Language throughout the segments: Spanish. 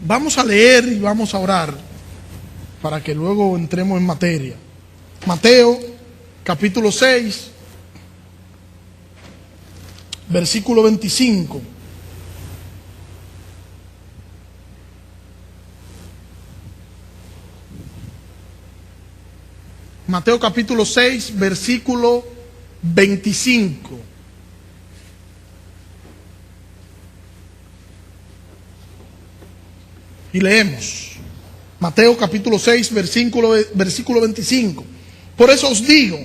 Vamos a leer y vamos a orar para que luego entremos en materia. Mateo, capítulo 6, versículo 25. Mateo capítulo 6, versículo 25. Y leemos. Mateo capítulo 6, versículo 25. Por eso os digo,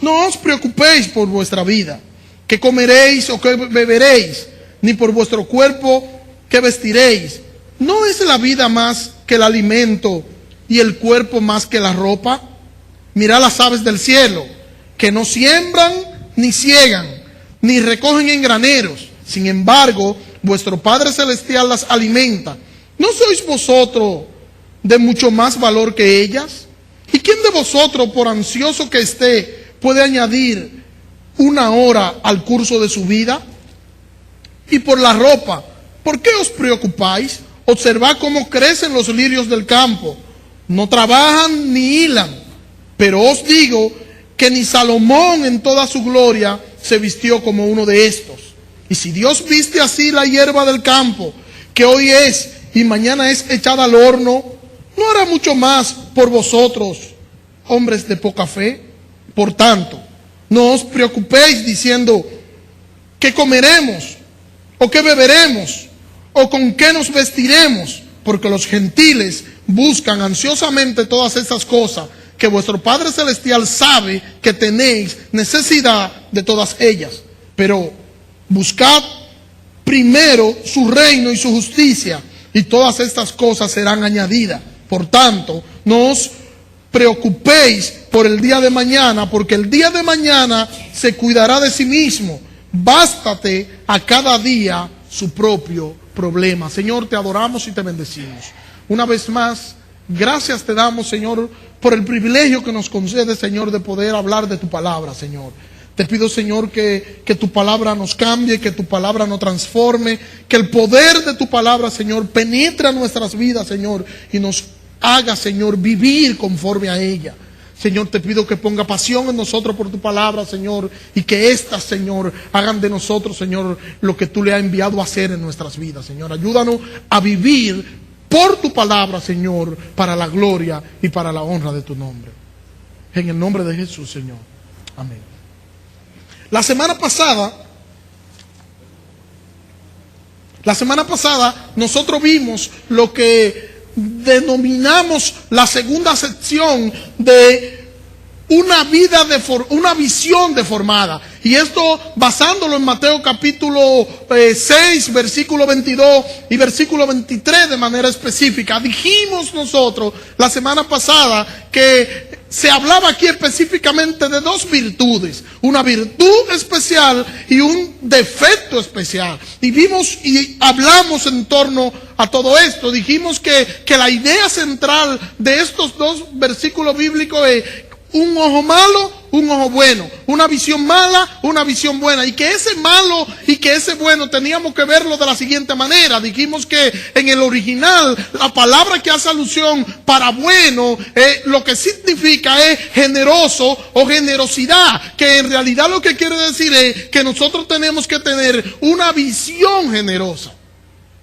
no os preocupéis por vuestra vida, que comeréis o que beberéis, ni por vuestro cuerpo que vestiréis. ¿No es la vida más que el alimento y el cuerpo más que la ropa? Mirad las aves del cielo, que no siembran, ni ciegan, ni recogen en graneros. Sin embargo, vuestro Padre Celestial las alimenta. ¿No sois vosotros de mucho más valor que ellas? ¿Y quién de vosotros, por ansioso que esté, puede añadir una hora al curso de su vida? Y por la ropa, ¿por qué os preocupáis? Observad cómo crecen los lirios del campo. No trabajan ni hilan. Pero os digo que ni Salomón en toda su gloria se vistió como uno de estos. Y si Dios viste así la hierba del campo, que hoy es y mañana es echada al horno, ¿no hará mucho más por vosotros, hombres de poca fe? Por tanto, no os preocupéis diciendo, ¿qué comeremos? ¿O qué beberemos? ¿O con qué nos vestiremos? Porque los gentiles buscan ansiosamente todas estas cosas, que vuestro Padre Celestial sabe que tenéis necesidad de todas ellas. Pero buscad primero su reino y su justicia, y todas estas cosas serán añadidas. Por tanto, no os preocupéis por el día de mañana, porque el día de mañana se cuidará de sí mismo. Bástate a cada día su propio problema. Señor, te adoramos y te bendecimos. Una vez más, gracias te damos, Señor, por el privilegio que nos concede, Señor, de poder hablar de tu palabra, Señor. Te pido, Señor, que tu palabra nos cambie, que tu palabra nos transforme, que el poder de tu palabra, Señor, penetre a nuestras vidas, Señor, y nos haga, Señor, vivir conforme a ella. Señor, te pido que ponga pasión en nosotros por tu palabra, Señor, y que éstas, Señor, hagan de nosotros, Señor, lo que tú le has enviado a hacer en nuestras vidas, Señor. Ayúdanos a vivir por tu palabra, Señor, para la gloria y para la honra de tu nombre. En el nombre de Jesús, Señor. Amén. La semana pasada nosotros vimos lo que denominamos la segunda sección de una visión deformada. Y esto basándolo en Mateo capítulo 6, versículo 22 y versículo 23 de manera específica. Dijimos nosotros la semana pasada que se hablaba aquí específicamente de dos virtudes, una virtud especial y un defecto especial. Y vimos y hablamos en torno a todo esto. Dijimos que la idea central de estos dos versículos bíblicos es un ojo malo, un ojo bueno, una visión mala, una visión buena, y que ese malo y que ese bueno teníamos que verlo de la siguiente manera. Dijimos que en el original la palabra que hace alusión para bueno lo que significa es generoso o generosidad, que en realidad lo que quiere decir es que nosotros tenemos que tener una visión generosa.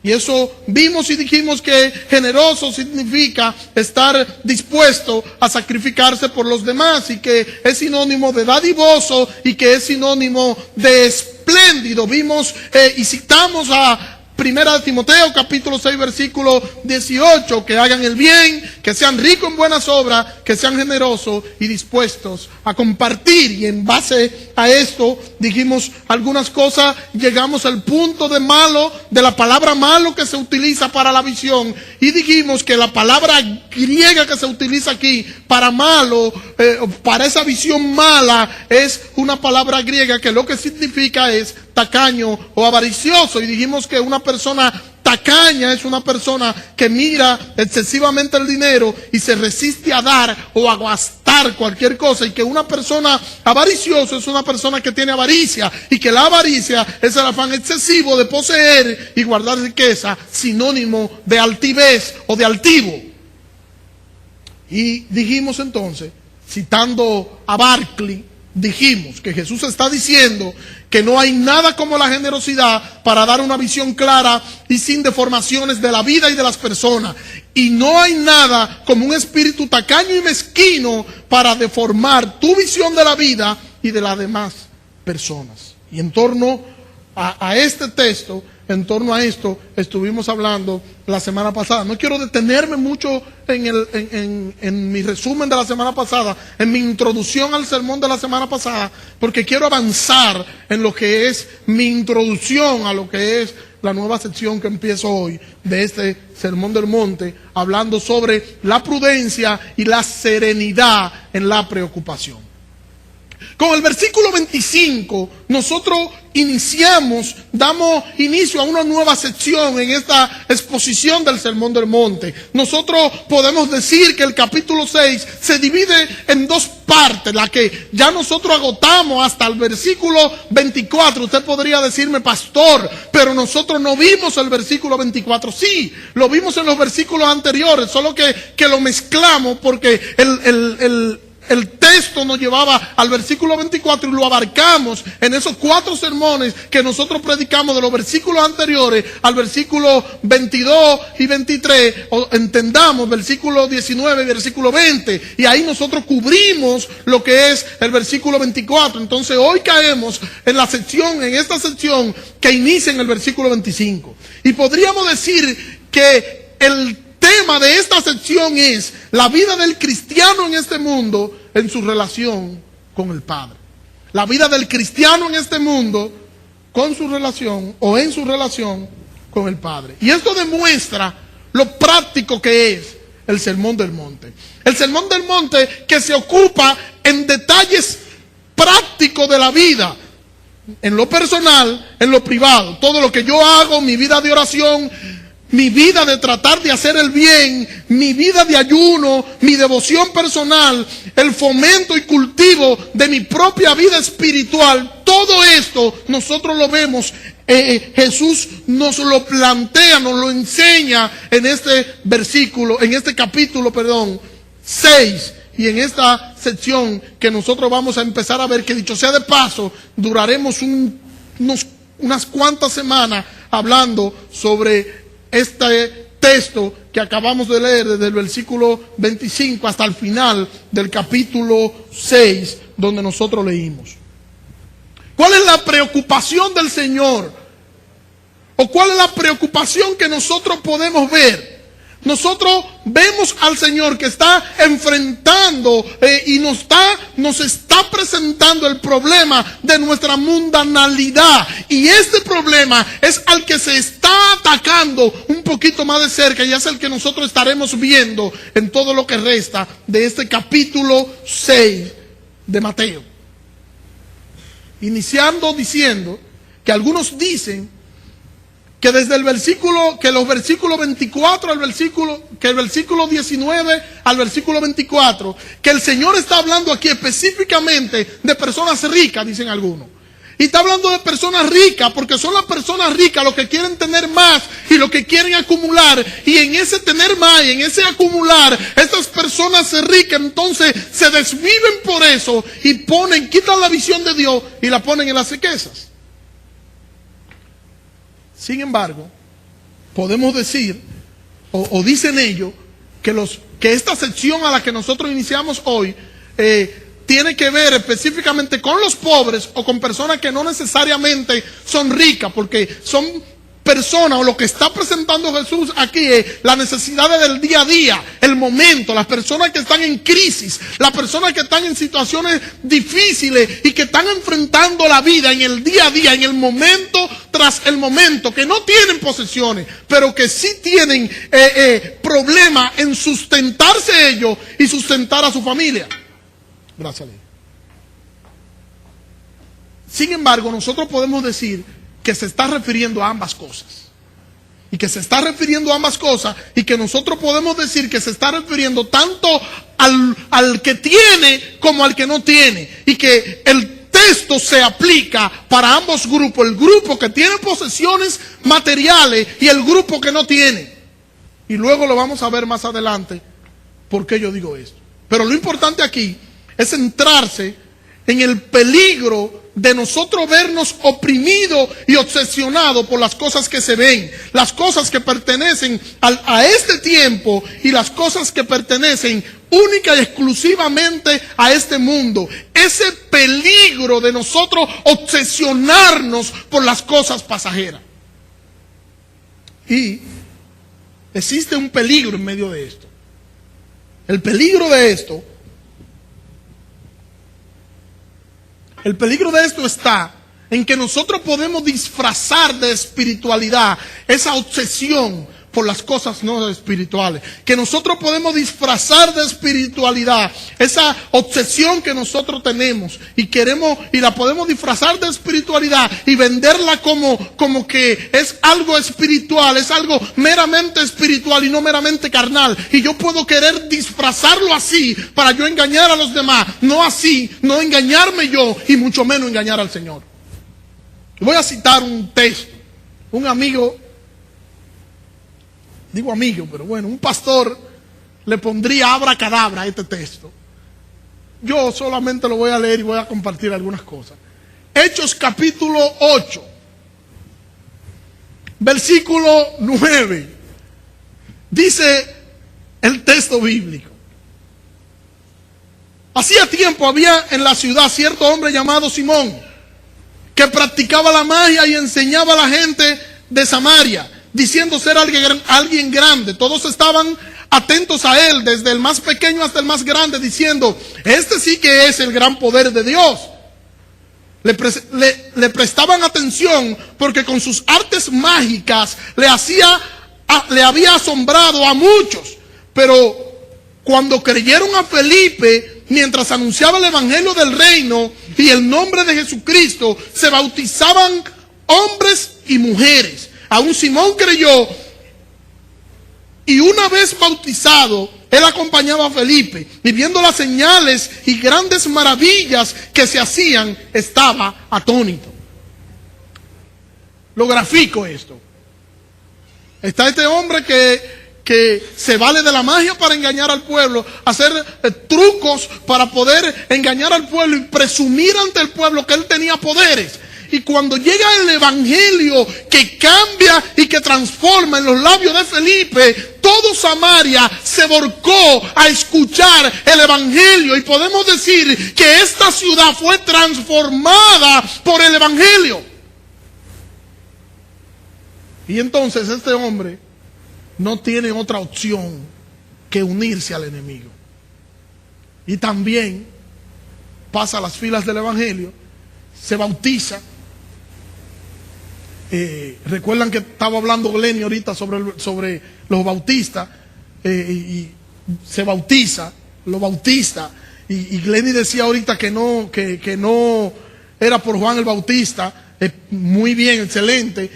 Y eso vimos y dijimos que generoso significa estar dispuesto a sacrificarse por los demás, y que es sinónimo de dadivoso y que es sinónimo de espléndido. Vimos y citamos a Primera de Timoteo capítulo 6 versículo 18, que hagan el bien, que sean ricos en buenas obras, que sean generosos y dispuestos a compartir. Y en base a esto dijimos algunas cosas, llegamos al punto de malo, de la palabra malo que se utiliza para la visión, y dijimos que la palabra griega que se utiliza aquí para malo, para esa visión mala, es una palabra griega que lo que significa es tacaño o avaricioso. Y dijimos que una persona tacaña es una persona que mira excesivamente el dinero y se resiste a dar o a gastar gastar cualquier cosa, y que una persona avariciosa es una persona que tiene avaricia, y que la avaricia es el afán excesivo de poseer y guardar riqueza, sinónimo de altivez o de altivo. Y dijimos entonces, citando a Barclay, dijimos que Jesús está diciendo que no hay nada como la generosidad para dar una visión clara y sin deformaciones de la vida y de las personas. Y no hay nada como un espíritu tacaño y mezquino para deformar tu visión de la vida y de las demás personas. Y en torno a este texto, en torno a esto, estuvimos hablando la semana pasada. No quiero detenerme mucho en mi resumen de la semana pasada, en mi introducción al sermón de la semana pasada, porque quiero avanzar en lo que es mi introducción a lo que es la nueva sección que empiezo hoy de este Sermón del Monte, hablando sobre la prudencia y la serenidad en la preocupación. Con el versículo 25, nosotros damos inicio a una nueva sección en esta exposición del Sermón del Monte. Nosotros podemos decir que el capítulo 6 se divide en dos partes, la que ya nosotros agotamos hasta el versículo 24. Usted podría decirme, pastor, pero nosotros no vimos el versículo 24. Sí, lo vimos en los versículos anteriores, solo que lo mezclamos porque el texto nos llevaba al versículo 24 y lo abarcamos en esos 4 sermones que nosotros predicamos de los versículos anteriores al versículo 22 y 23, o entendamos versículo 19 y versículo 20, y ahí nosotros cubrimos lo que es el versículo 24. Entonces hoy caemos en esta sección que inicia en el versículo 25, y podríamos decir que el tema de esta sección es la vida del cristiano en este mundo en su relación con el Padre. La vida del cristiano en este mundo con su relación o en su relación con el Padre. Y esto demuestra lo práctico que es el Sermón del Monte. El Sermón del Monte que se ocupa en detalles prácticos de la vida, en lo personal, en lo privado. Todo lo que yo hago, mi vida de oración, mi vida de tratar de hacer el bien, mi vida de ayuno, mi devoción personal, el fomento y cultivo de mi propia vida espiritual, todo esto nosotros lo vemos, Jesús nos lo plantea, nos lo enseña en este capítulo 6, y en esta sección que nosotros vamos a empezar a ver, que dicho sea de paso, duraremos unas cuantas semanas hablando sobre este texto que acabamos de leer desde el versículo 25 hasta el final del capítulo 6, donde nosotros leímos. ¿Cuál es la preocupación del Señor? ¿O cuál es la preocupación que nosotros podemos ver? Nosotros vemos al Señor que está enfrentando y nos está presentando el problema de nuestra mundanalidad. Y este problema es al que se está atacando un poquito más de cerca, y es el que nosotros estaremos viendo en todo lo que resta de este capítulo 6 de Mateo. Iniciando diciendo que algunos dicen que desde los versículos 24 que el versículo 19 al versículo 24, que el Señor está hablando aquí específicamente de personas ricas, dicen algunos. Y está hablando de personas ricas porque son las personas ricas los que quieren tener más y los que quieren acumular. Y en ese tener más y en ese acumular, estas personas ricas entonces se desviven por eso y quitan la visión de Dios y la ponen en las riquezas. Sin embargo, podemos decir, o dicen ellos, que esta sección a la que nosotros iniciamos hoy tiene que ver específicamente con los pobres o con personas que no necesariamente son ricas, porque son personas, o lo que está presentando Jesús aquí es la necesidad del día a día, el momento, las personas que están en crisis, las personas que están en situaciones difíciles y que están enfrentando la vida en el día a día, en el momento tras el momento, que no tienen posesiones, pero que sí tienen problemas en sustentarse ellos y sustentar a su familia. Gracias, Ley. Sin embargo, nosotros podemos decir que se está refiriendo a ambas cosas. y que se está refiriendo a ambas cosas, y que nosotros podemos decir que se está refiriendo tanto al que tiene como al que no tiene, y que el texto se aplica para ambos grupos, el grupo que tiene posesiones materiales y el grupo que no tiene. Y luego lo vamos a ver más adelante por qué yo digo esto. Pero lo importante aquí es centrarse en el peligro de nosotros vernos oprimidos y obsesionados por las cosas que se ven, las cosas que pertenecen a este tiempo y las cosas que pertenecen única y exclusivamente a este mundo. Ese peligro de nosotros obsesionarnos por las cosas pasajeras. Y existe un peligro en medio de esto. El peligro de esto está en que nosotros podemos disfrazar de espiritualidad esa obsesión por las cosas no espirituales. Que nosotros podemos disfrazar de espiritualidad esa obsesión que nosotros tenemos y la podemos disfrazar de espiritualidad y venderla como que es algo espiritual, es algo meramente espiritual y no meramente carnal. Y yo puedo querer disfrazarlo así para yo engañar a los demás, no así, no engañarme yo y mucho menos engañar al Señor. Voy a citar un texto. Un amigo, digo amigo, pero bueno, un pastor le pondría abracadabra a este texto. Yo solamente lo voy a leer y voy a compartir algunas cosas. Hechos capítulo 8, versículo 9. Dice el texto bíblico: hacía tiempo había en la ciudad cierto hombre llamado Simón, que practicaba la magia y enseñaba a la gente de Samaria, diciendo ser alguien grande. Todos estaban atentos a él, desde el más pequeño hasta el más grande, diciendo: este sí que es el gran poder de Dios. Le prestaban atención porque con sus artes mágicas le había asombrado a muchos. Pero cuando creyeron a Felipe, mientras anunciaba el evangelio del reino y el nombre de Jesucristo, se bautizaban hombres y mujeres. Aún Simón creyó, y una vez bautizado, él acompañaba a Felipe, y viendo las señales y grandes maravillas que se hacían, estaba atónito. Lo grafico esto. Está este hombre que se vale de la magia para engañar al pueblo, hacer trucos para poder engañar al pueblo y presumir ante el pueblo que él tenía poderes. Y cuando llega el evangelio que cambia y que transforma en los labios de Felipe, todo Samaria se volcó a escuchar el evangelio. Y podemos decir que esta ciudad fue transformada por el evangelio. Y entonces este hombre no tiene otra opción que unirse al enemigo. Y también pasa a las filas del evangelio, se bautiza. Recuerdan que estaba hablando Glenny ahorita sobre los bautistas, y se bautiza, lo bautiza, y Glenny decía ahorita que no era por Juan el Bautista. Muy bien, excelente.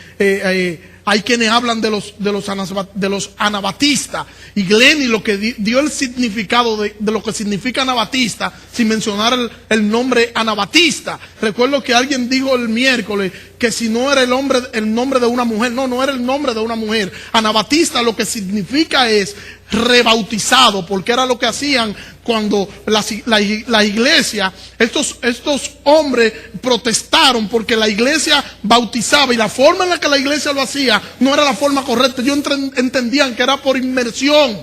Hay quienes hablan de los anabatistas, y Glenny lo que dio el significado de lo que significa anabatista, sin mencionar el nombre anabatista. Recuerdo que alguien dijo el miércoles que si no era el nombre de una mujer. No era el nombre de una mujer. Anabatista lo que significa es rebautizado, porque era lo que hacían cuando la iglesia, estos hombres protestaron porque la iglesia bautizaba, y la forma en la que la iglesia lo hacía no era la forma correcta. Ellos entendían que era por inmersión,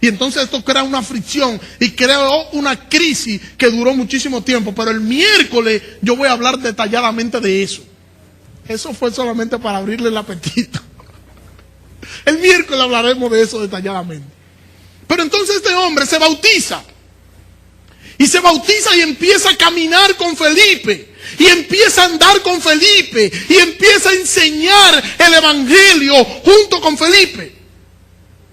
y entonces esto crea una fricción y creó una crisis que duró muchísimo tiempo. Pero el miércoles yo voy a hablar detalladamente de eso. Eso fue solamente para abrirle el apetito. El miércoles hablaremos de eso detalladamente. Pero entonces este hombre se bautiza. Y se bautiza y empieza a caminar con Felipe. Y empieza a andar con Felipe. Y empieza a enseñar el evangelio junto con Felipe.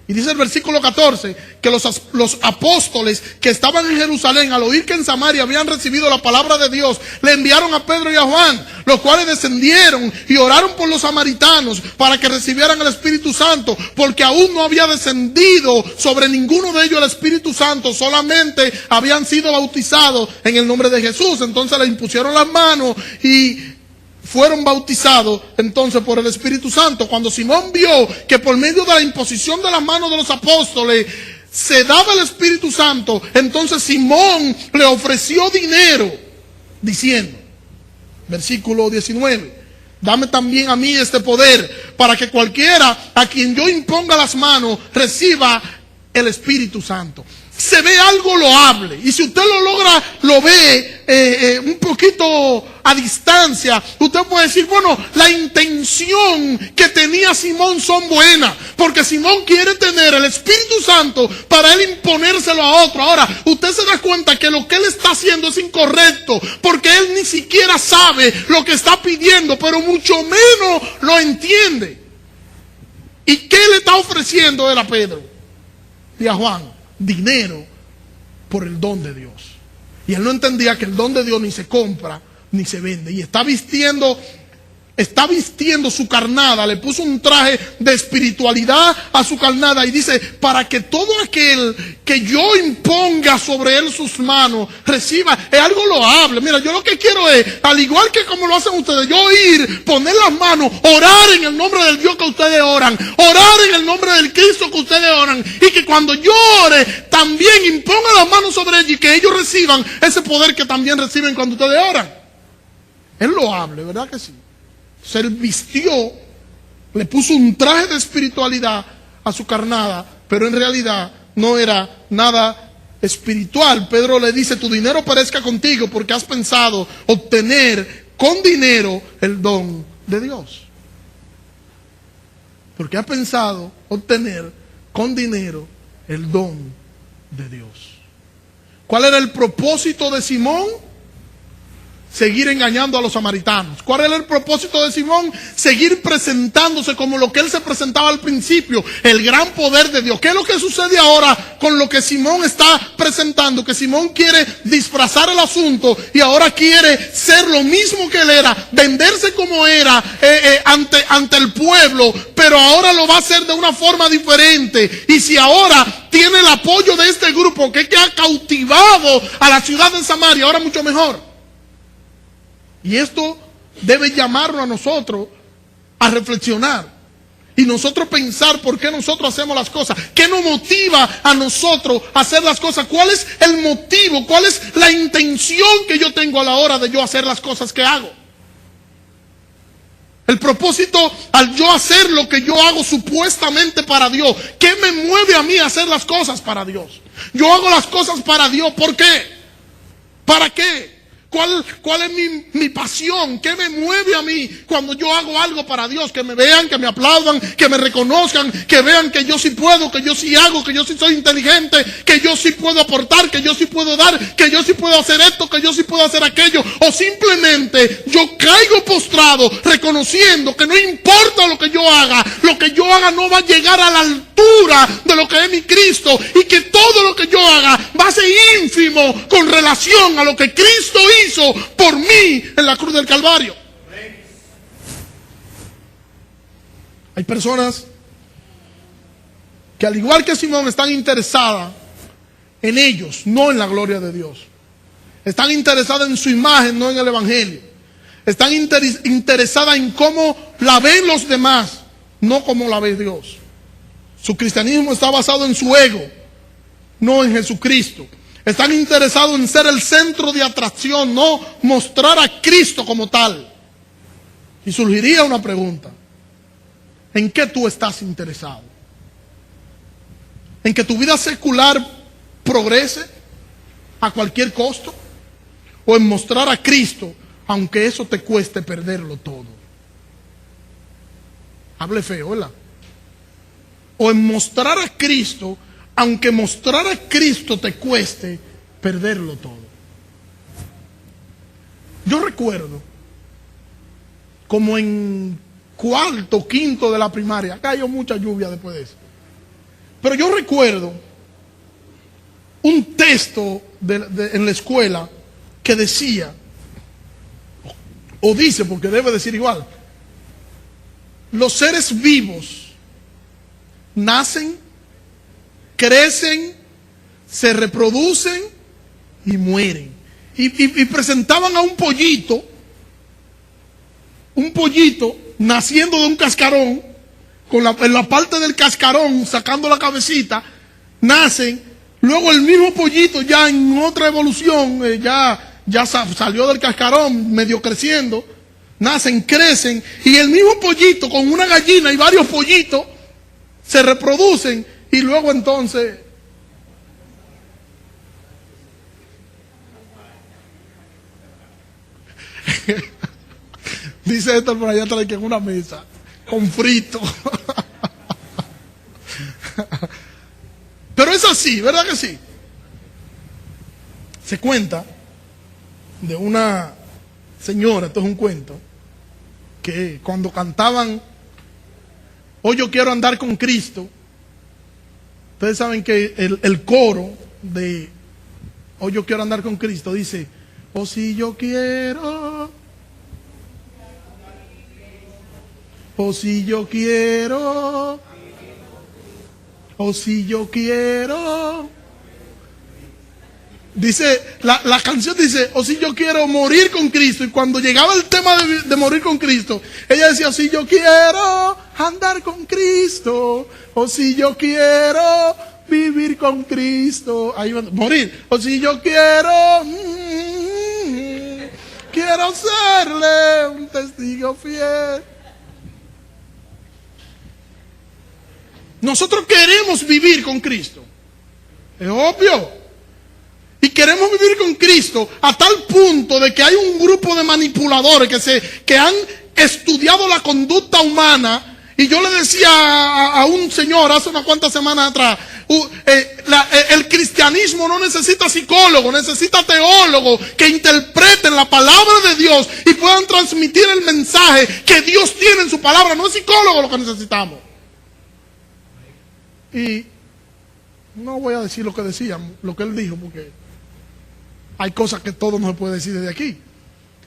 Y dice el versículo 14 que los apóstoles que estaban en Jerusalén, al oír que en Samaria habían recibido la palabra de Dios, le enviaron a Pedro y a Juan, los cuales descendieron y oraron por los samaritanos para que recibieran el Espíritu Santo, porque aún no había descendido sobre ninguno de ellos el Espíritu Santo, solamente habían sido bautizados en el nombre de Jesús. Entonces le impusieron las manos y fueron bautizados entonces por el Espíritu Santo. Cuando Simón vio que por medio de la imposición de las manos de los apóstoles se daba el Espíritu Santo, entonces Simón le ofreció dinero, diciendo, versículo 19, dame también a mí este poder, para que cualquiera a quien yo imponga las manos reciba el Espíritu Santo. Se ve algo loable, y si usted lo ve un poquito a distancia, usted puede decir, bueno, la intención que tenía Simón son buenas, porque Simón quiere tener el Espíritu Santo para él imponérselo a otro. Ahora, usted se da cuenta que lo que él está haciendo es incorrecto, porque él ni siquiera sabe lo que está pidiendo, pero mucho menos lo entiende. ¿Y qué le está ofreciendo él a Pedro y a Juan? Dinero por el don de Dios. Y él no entendía que el don de Dios ni se compra ni se vende. Y está vistiendo su carnada, le puso un traje de espiritualidad a su carnada y dice, para que todo aquel que yo imponga sobre él sus manos reciba. Es algo loable. Mira, yo lo que quiero es, al igual que como lo hacen ustedes, yo ir, poner las manos, orar en el nombre del Dios que ustedes oran, orar en el nombre del Cristo que ustedes oran, y que cuando yo ore también imponga las manos sobre ellos y que ellos reciban ese poder que también reciben cuando ustedes oran. Es loable, ¿verdad que sí? Se vistió, le puso un traje de espiritualidad a su carnada, pero en realidad no era nada espiritual. Pedro le dice, tu dinero perezca contigo porque has pensado obtener con dinero el don de Dios. Porque has pensado obtener con dinero el don de Dios. ¿Cuál era el propósito de Simón? Seguir engañando a los samaritanos. ¿Cuál era el propósito de Simón? Seguir presentándose como lo que él se presentaba al principio, el gran poder de Dios. ¿Qué es lo que sucede ahora con lo que Simón está presentando? Que Simón quiere disfrazar el asunto y ahora quiere ser lo mismo que él era, venderse como era ante el pueblo, pero ahora lo va a hacer de una forma diferente. Y si ahora tiene el apoyo de este grupo que ha cautivado a la ciudad de Samaria, ahora mucho mejor. Y esto debe llamarnos a nosotros a reflexionar. Y nosotros pensar por qué nosotros hacemos las cosas. ¿Qué nos motiva a nosotros a hacer las cosas? ¿Cuál es el motivo? ¿Cuál es la intención que yo tengo a la hora de yo hacer las cosas que hago? El propósito al yo hacer lo que yo hago supuestamente para Dios. ¿Qué me mueve a mí a hacer las cosas para Dios? Yo hago las cosas para Dios. ¿Por qué? ¿Para qué? ¿Cuál es mi pasión? ¿Qué me mueve a mí cuando yo hago algo para Dios? Que me vean, que me aplaudan, que me reconozcan, que vean que yo sí puedo, que yo sí hago, que yo sí soy inteligente, que yo sí puedo aportar, que yo sí puedo dar, que yo sí puedo hacer esto, que yo sí puedo hacer aquello. O simplemente yo caigo postrado reconociendo que no importa lo que yo haga no va a llegar a la altura de lo que es mi Cristo, y que todo lo que yo haga va a ser ínfimo con relación a lo que Cristo hizo por mí en la cruz del Calvario. Hay personas que, al igual que Simón, están interesadas en ellos, no en la gloria de Dios. Están interesadas en su imagen, no en el Evangelio. Están interesadas en cómo la ven los demás, no como la ve Dios. Su cristianismo está basado en su ego, no en Jesucristo. Están interesados en ser el centro de atracción, no mostrar a Cristo como tal. Y surgiría una pregunta: ¿en qué tú estás interesado? ¿En que tu vida secular progrese a cualquier costo? ¿O en mostrar a Cristo aunque eso te cueste perderlo todo? Hable feo, ¿verdad? O en mostrar a Cristo aunque mostrar a Cristo te cueste perderlo todo. Yo recuerdo como en cuarto, quinto de la primaria, cayó mucha lluvia después de eso, Pero yo recuerdo un texto en la escuela que decía, o dice, porque debe decir igual, los seres vivos nacen, crecen, se reproducen y mueren. Y presentaban a un pollito naciendo de un cascarón, en la parte del cascarón, sacando la cabecita, nacen. Luego el mismo pollito ya en otra evolución, ya salió del cascarón, medio creciendo, nacen, crecen, y el mismo pollito con una gallina y varios pollitos se reproducen, y luego entonces dice esto por allá atrás que en una mesa con frito. Pero es así, ¿verdad que sí? Se cuenta de una señora, esto es un cuento, que cuando cantaban "Hoy yo quiero andar con Cristo", ustedes saben que el coro de "Hoy yo quiero andar con Cristo" dice: "Oh, si yo quiero, oh, si yo quiero, oh, si yo quiero". Dice, la canción dice: "Oh, si yo quiero morir con Cristo". Y cuando llegaba el tema de morir con Cristo, ella decía: "Oh, si yo quiero andar con Cristo, oh, si yo quiero vivir con Cristo". Ahí va, morir. "Oh, si yo quiero, quiero serle un testigo fiel". Nosotros queremos vivir con Cristo, es obvio. Y queremos vivir con Cristo a tal punto de que hay un grupo de manipuladores que han estudiado la conducta humana. Y yo le decía a un señor hace unas cuantas semanas atrás, el cristianismo no necesita psicólogos, necesita teólogos que interpreten la palabra de Dios y puedan transmitir el mensaje que Dios tiene en su palabra. No es psicólogo lo que necesitamos. Y no voy a decir lo que decía, lo que él dijo, porque hay cosas que todo no se puede decir desde aquí.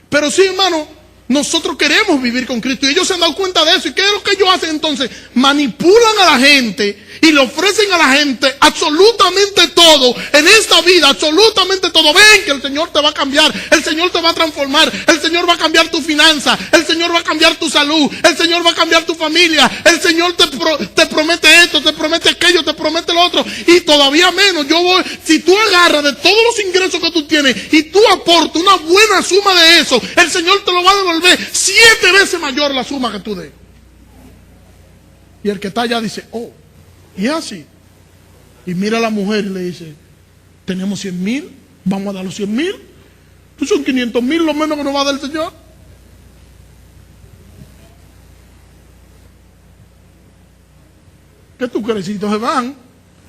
Pero sí, hermano, nosotros queremos vivir con Cristo y ellos se han dado cuenta de eso. ¿Y qué es lo que ellos hacen entonces? Manipulan a la gente y le ofrecen a la gente absolutamente todo en esta vida, absolutamente todo. Ven que el Señor te va a cambiar, el Señor te va a transformar, el Señor va a cambiar tu finanza, el Señor va a cambiar tu salud, el Señor va a cambiar tu familia, el Señor te promete esto, te promete aquello, te promete lo otro. Y todavía menos, si tú agarras de todos los ingresos que tú tienes y tú aportas una buena suma de eso, el Señor te lo va a devolver 7 veces mayor la suma que tú des. Y el que está allá dice: "Oh, y es así". Y mira a la mujer y le dice: "Tenemos 100,000, vamos a dar los 100,000. Pues son 500,000 lo menos que nos va a dar el Señor". ¿Qué tú crees? Y entonces van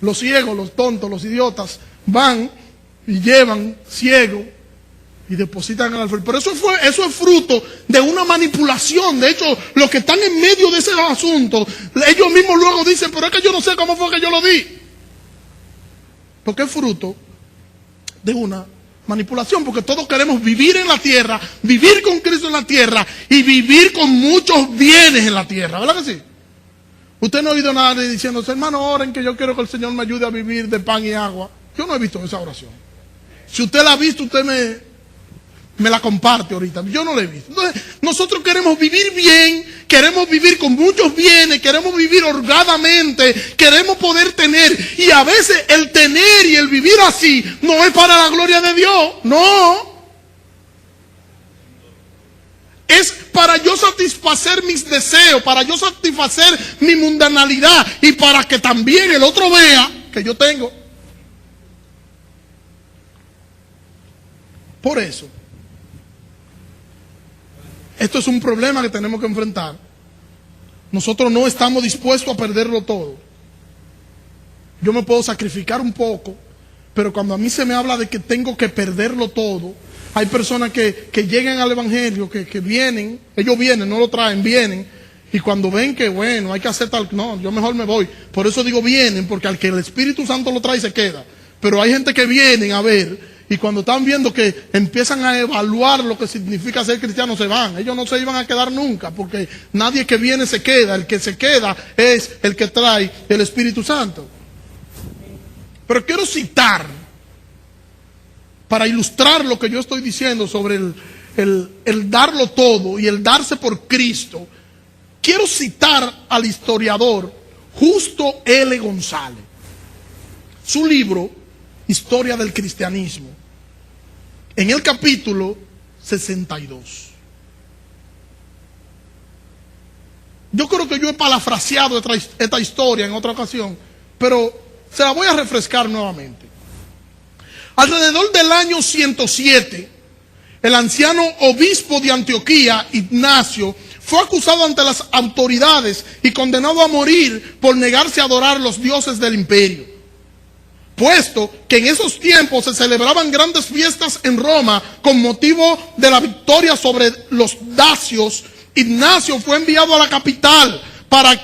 los ciegos, los tontos, los idiotas, van y llevan ciegos y depositan el alfolí. Pero eso es fruto de una manipulación. De hecho, los que están en medio de ese asunto, ellos mismos luego dicen: "Pero es que yo no sé cómo fue que yo lo di". Porque es fruto de una manipulación. Porque todos queremos vivir en la tierra, vivir con Cristo en la tierra y vivir con muchos bienes en la tierra. ¿Verdad que sí? Usted no ha oído nada diciendo: "Hermano, oren que yo quiero que el Señor me ayude a vivir de pan y agua". Yo no he visto esa oración. Si usted la ha visto, usted me la comparte ahorita. Yo no la he visto. Entonces, nosotros queremos vivir bien, queremos vivir con muchos bienes, queremos vivir holgadamente, queremos poder tener. Y a veces el tener y el vivir así no es para la gloria de Dios. No. Es para yo satisfacer mis deseos, para yo satisfacer mi mundanalidad y para que también el otro vea que yo tengo. Por eso, esto es un problema que tenemos que enfrentar. Nosotros no estamos dispuestos a perderlo todo. Yo me puedo sacrificar un poco, pero cuando a mí se me habla de que tengo que perderlo todo, hay personas que llegan al Evangelio, que vienen, ellos vienen, no lo traen, vienen, Y cuando ven que, bueno, hay que hacer tal, no, yo mejor me voy. Por eso digo vienen, porque al que el Espíritu Santo lo trae se queda. Pero hay gente que vienen a ver, y cuando están viendo que empiezan a evaluar lo que significa ser cristiano, se van. Ellos no se iban a quedar nunca, porque nadie que viene se queda. El que se queda es el que trae el Espíritu Santo. Pero quiero citar, para ilustrar lo que yo estoy diciendo sobre el darlo todo y el darse por Cristo, quiero citar al historiador Justo L. González. Su libro, Historia del Cristianismo, en el capítulo 62. Yo creo que yo he parafraseado esta historia en otra ocasión, pero se la voy a refrescar nuevamente. Alrededor del año 107, el anciano obispo de Antioquía, Ignacio, fue acusado ante las autoridades y condenado a morir por negarse a adorar los dioses del imperio. Puesto que en esos tiempos se celebraban grandes fiestas en Roma con motivo de la victoria sobre los dacios, Ignacio fue enviado a la capital para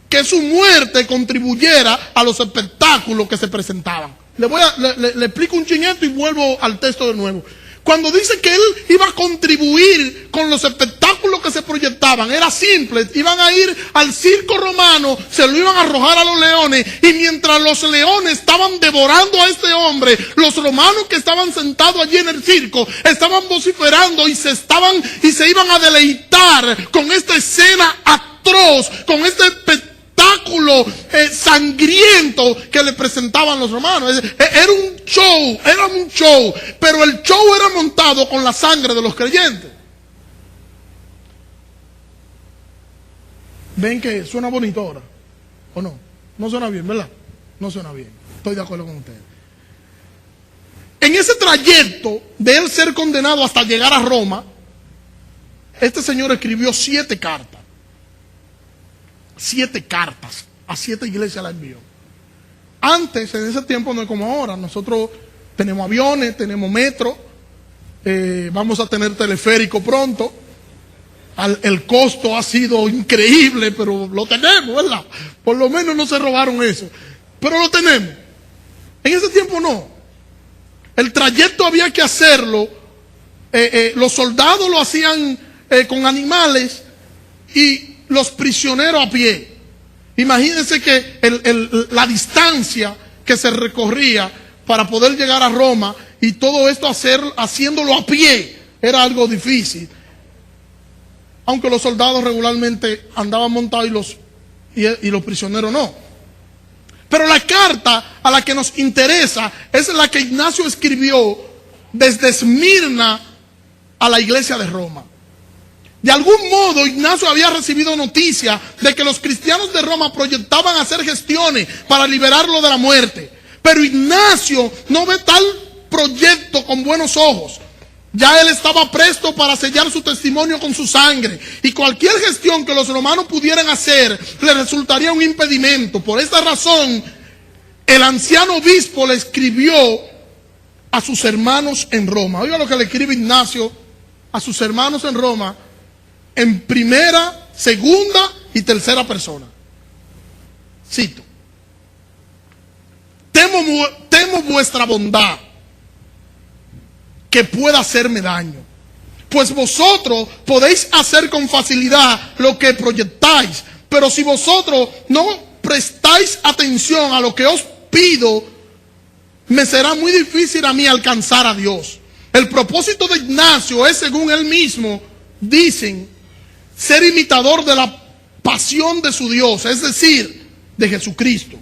que su muerte contribuyera a los espectáculos que se presentaban. Le explico un chingueto y vuelvo al texto de nuevo. Cuando dice que él iba a contribuir con los espectáculos que se proyectaban, era simple. Iban a ir al circo romano, se lo iban a arrojar a los leones, y mientras los leones estaban devorando a este hombre, los romanos que estaban sentados allí en el circo estaban vociferando y se iban a deleitar con esta escena atroz, con este espectáculo sangriento que le presentaban los romanos. Era un show, pero el show era montado con la sangre de los creyentes. ¿Ven que suena bonito ahora? ¿O no? No suena bien, ¿verdad? No suena bien. Estoy de acuerdo con ustedes. En ese trayecto de él ser condenado hasta llegar a Roma, este señor escribió 7 cartas. 7 cartas a 7 iglesias la envió. Antes, en ese tiempo, no es como ahora. Nosotros tenemos aviones, tenemos metro, vamos a tener teleférico pronto. El costo ha sido increíble, pero lo tenemos, ¿verdad? Por lo menos no se robaron eso, pero lo tenemos. En ese tiempo no. El trayecto había que hacerlo. Los soldados lo hacían con animales y los prisioneros a pie. Imagínense que la distancia que se recorría para poder llegar a Roma, y todo esto haciéndolo a pie era algo difícil. Aunque los soldados regularmente andaban montados y los prisioneros no. Pero la carta a la que nos interesa es la que Ignacio escribió desde Esmirna a la iglesia de Roma. De algún modo, Ignacio había recibido noticia de que los cristianos de Roma proyectaban hacer gestiones para liberarlo de la muerte. Pero Ignacio no ve tal proyecto con buenos ojos. Ya él estaba presto para sellar su testimonio con su sangre, y cualquier gestión que los romanos pudieran hacer le resultaría un impedimento. Por esta razón, el anciano obispo le escribió a sus hermanos en Roma. Oiga lo que le escribe Ignacio a sus hermanos en Roma, en primera, segunda y tercera persona. Cito: temo vuestra bondad, que pueda hacerme daño, pues vosotros podéis hacer con facilidad lo que proyectáis, pero si vosotros no prestáis atención a lo que os pido, me será muy difícil a mí alcanzar a Dios. El propósito de Ignacio es, según él mismo, dicen, ser imitador de la pasión de su Dios, es decir, de Jesucristo.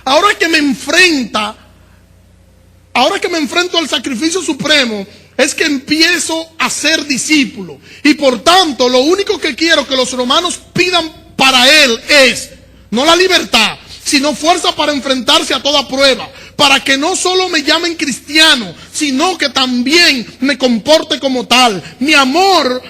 Ahora que me enfrento al sacrificio supremo, es que empiezo a ser discípulo. Y por tanto, lo único que quiero que los romanos pidan para él es no la libertad, sino fuerza para enfrentarse a toda prueba, para que no solo me llamen cristiano, sino que también me comporte como tal. Mi amor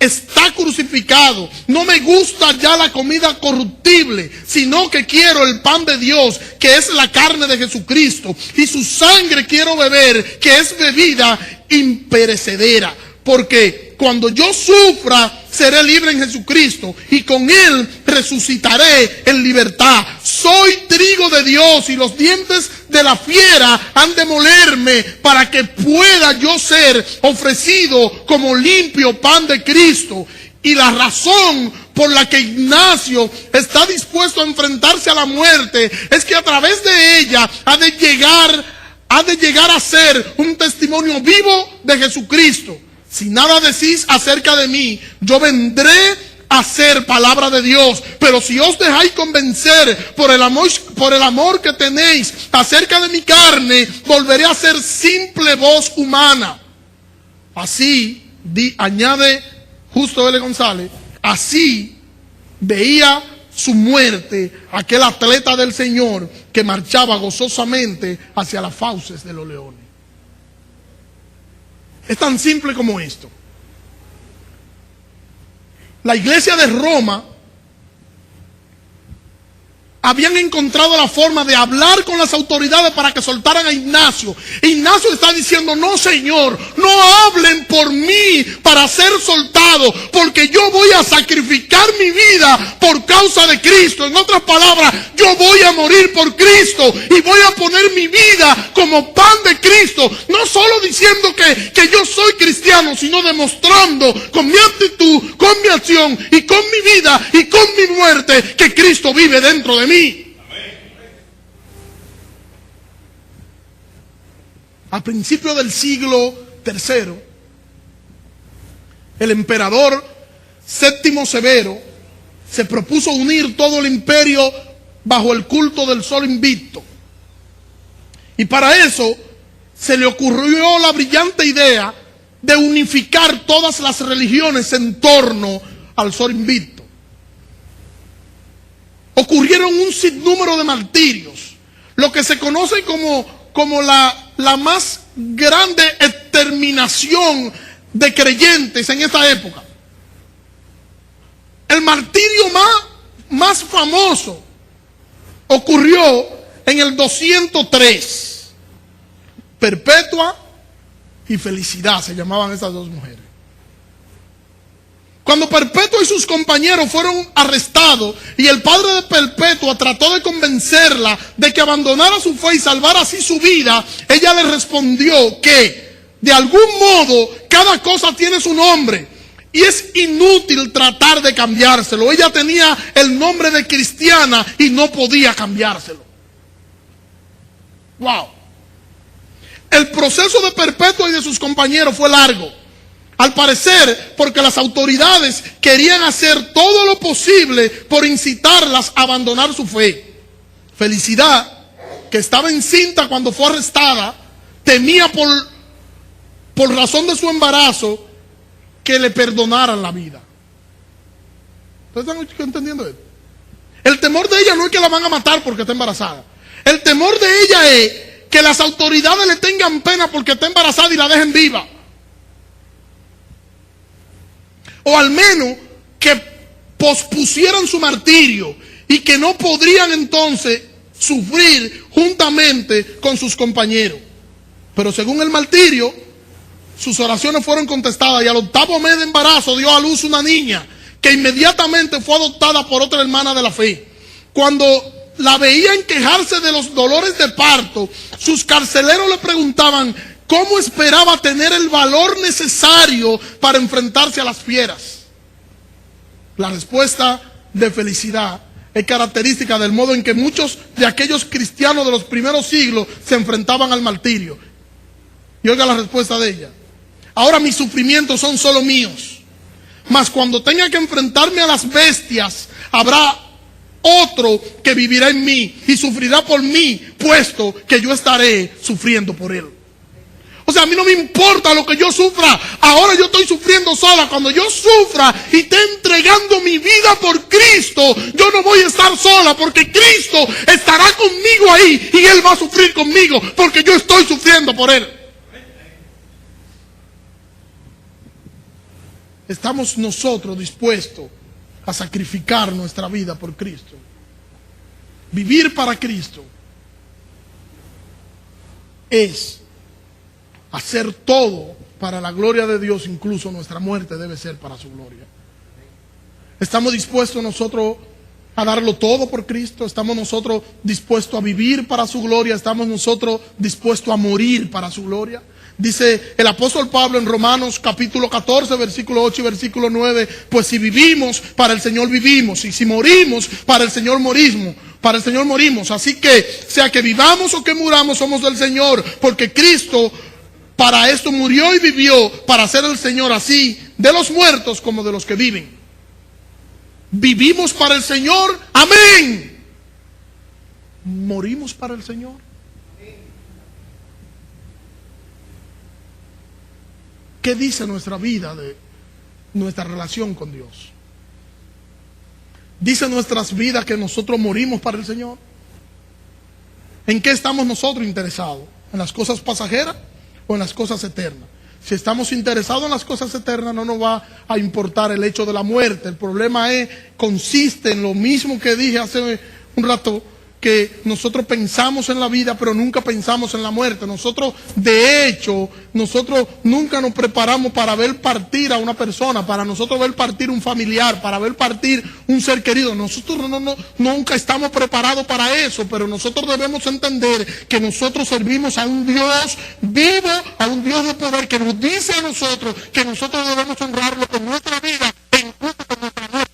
está crucificado. No me gusta ya la comida corruptible, sino que quiero el pan de Dios, que es la carne de Jesucristo, y su sangre quiero beber, que es bebida imperecedera. Porque cuando yo sufra, seré libre en Jesucristo y con Él resucitaré en libertad. Soy trigo de Dios y los dientes de la fiera han de molerme para que pueda yo ser ofrecido como limpio pan de Cristo. Y la razón por la que Ignacio está dispuesto a enfrentarse a la muerte es que a través de ella ha de llegar a ser un testimonio vivo de Jesucristo. Si nada decís acerca de mí, yo vendré a ser palabra de Dios. Pero si os dejáis convencer por el amor que tenéis acerca de mi carne, volveré a ser simple voz humana. Así, añade Justo L. González, así veía su muerte aquel atleta del Señor que marchaba gozosamente hacia las fauces de los leones. Es tan simple como esto. La iglesia de Roma habían encontrado la forma de hablar con las autoridades para que soltaran a Ignacio. Ignacio está diciendo: no, Señor, no hablen por mí para ser soltado, porque yo voy a sacrificar mi vida por causa de Cristo. En otras palabras, yo voy a morir por Cristo y voy a poner mi vida como pan de Cristo. No solo diciendo que yo soy cristiano, sino demostrando con mi actitud, con mi acción y con mi vida y con mi muerte que Cristo vive dentro de mí. A principios del siglo III, el emperador Séptimo Severo se propuso unir todo el imperio bajo el culto del sol invicto. Y para eso se le ocurrió la brillante idea de unificar todas las religiones en torno al sol invicto. Ocurrieron un sinnúmero de martirios, lo que se conoce como la más grande exterminación de creyentes en esta época. El martirio más famoso ocurrió en el 203. Perpetua y Felicidad se llamaban esas dos mujeres. Cuando Perpetua y sus compañeros fueron arrestados y el padre de Perpetua trató de convencerla de que abandonara su fe y salvara así su vida, ella le respondió que de algún modo cada cosa tiene su nombre y es inútil tratar de cambiárselo. Ella tenía el nombre de cristiana y no podía cambiárselo. Wow. El proceso de Perpetua y de sus compañeros fue largo. Al parecer, porque las autoridades querían hacer todo lo posible por incitarlas a abandonar su fe. Felicidad, que estaba encinta cuando fue arrestada, temía por razón de su embarazo que le perdonaran la vida. ¿Ustedes están entendiendo esto? El temor de ella no es que la van a matar porque está embarazada. El temor de ella es que las autoridades le tengan pena porque está embarazada y la dejen viva. O al menos que pospusieran su martirio y que no podrían entonces sufrir juntamente con sus compañeros. Pero según el martirio, sus oraciones fueron contestadas y al 8º mes de embarazo dio a luz una niña que inmediatamente fue adoptada por otra hermana de la fe. Cuando la veían quejarse de los dolores de parto, sus carceleros le preguntaban ¿cómo esperaba tener el valor necesario para enfrentarse a las fieras? La respuesta de Felicidad es característica del modo en que muchos de aquellos cristianos de los primeros siglos se enfrentaban al martirio. Y oiga la respuesta de ella: ahora mis sufrimientos son solo míos, mas cuando tenga que enfrentarme a las bestias, habrá otro que vivirá en mí y sufrirá por mí, puesto que yo estaré sufriendo por él. O sea, a mí no me importa lo que yo sufra. Ahora yo estoy sufriendo sola. Cuando yo sufra y esté entregando mi vida por Cristo, yo no voy a estar sola, porque Cristo estará conmigo ahí y Él va a sufrir conmigo porque yo estoy sufriendo por Él. ¿Estamos nosotros dispuestos a sacrificar nuestra vida por Cristo? Vivir para Cristo es hacer todo para la gloria de Dios, incluso nuestra muerte debe ser para su gloria. ¿Estamos dispuestos nosotros a darlo todo por Cristo? ¿Estamos nosotros dispuestos a vivir para su gloria? ¿Estamos nosotros dispuestos a morir para su gloria? Dice el apóstol Pablo en Romanos capítulo 14, versículo 8 y versículo 9, pues si vivimos, para el Señor vivimos, y si morimos, para el Señor morimos. Para el Señor morimos. Así que, sea que vivamos o que muramos, somos del Señor, porque Cristo para esto murió y vivió, para ser el Señor así de los muertos como de los que viven. Vivimos para el Señor, amén. Morimos para el Señor. ¿Qué dice nuestra vida de nuestra relación con Dios? ¿Dice nuestras vidas que nosotros morimos para el Señor? ¿En qué estamos nosotros interesados? ¿En las cosas pasajeras o en las cosas eternas? Si estamos interesados en las cosas eternas, no nos va a importar el hecho de la muerte. El problema consiste en lo mismo que dije hace un rato, que nosotros pensamos en la vida, pero nunca pensamos en la muerte. Nosotros, de hecho, nosotros nunca nos preparamos para ver partir a una persona, para nosotros ver partir un familiar, para ver partir un ser querido. Nosotros nunca estamos preparados para eso, pero nosotros debemos entender que nosotros servimos a un Dios vivo, a un Dios de poder, que nos dice a nosotros que nosotros debemos honrarlo con nuestra vida e incluso con nuestra muerte.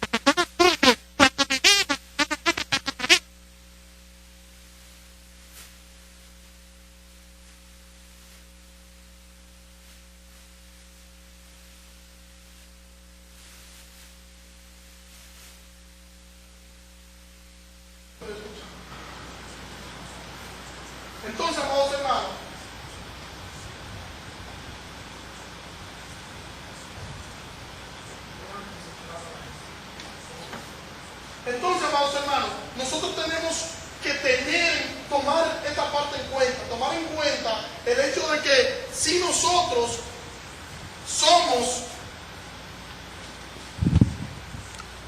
Entonces, amados hermanos, nosotros tenemos que tomar esta parte en cuenta, tomar en cuenta el hecho de que si nosotros somos,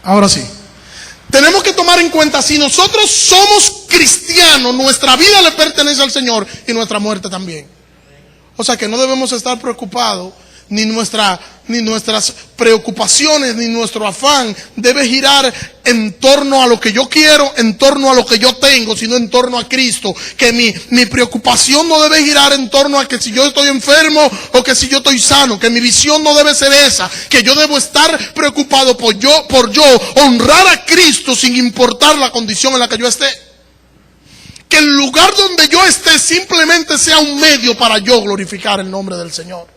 ahora sí, tenemos que tomar en cuenta, si nosotros somos cristianos, nuestra vida le pertenece al Señor y nuestra muerte también. O sea que no debemos estar preocupados, ni nuestras preocupaciones, ni nuestro afán debe girar en torno a lo que yo quiero, en torno a lo que yo tengo, sino en torno a Cristo. Que mi preocupación no debe girar en torno a que si yo estoy enfermo o que si yo estoy sano, que mi visión no debe ser esa, que yo debo estar preocupado por yo honrar a Cristo sin importar la condición en la que yo esté. Que el lugar donde yo esté simplemente sea un medio para yo glorificar el nombre del Señor.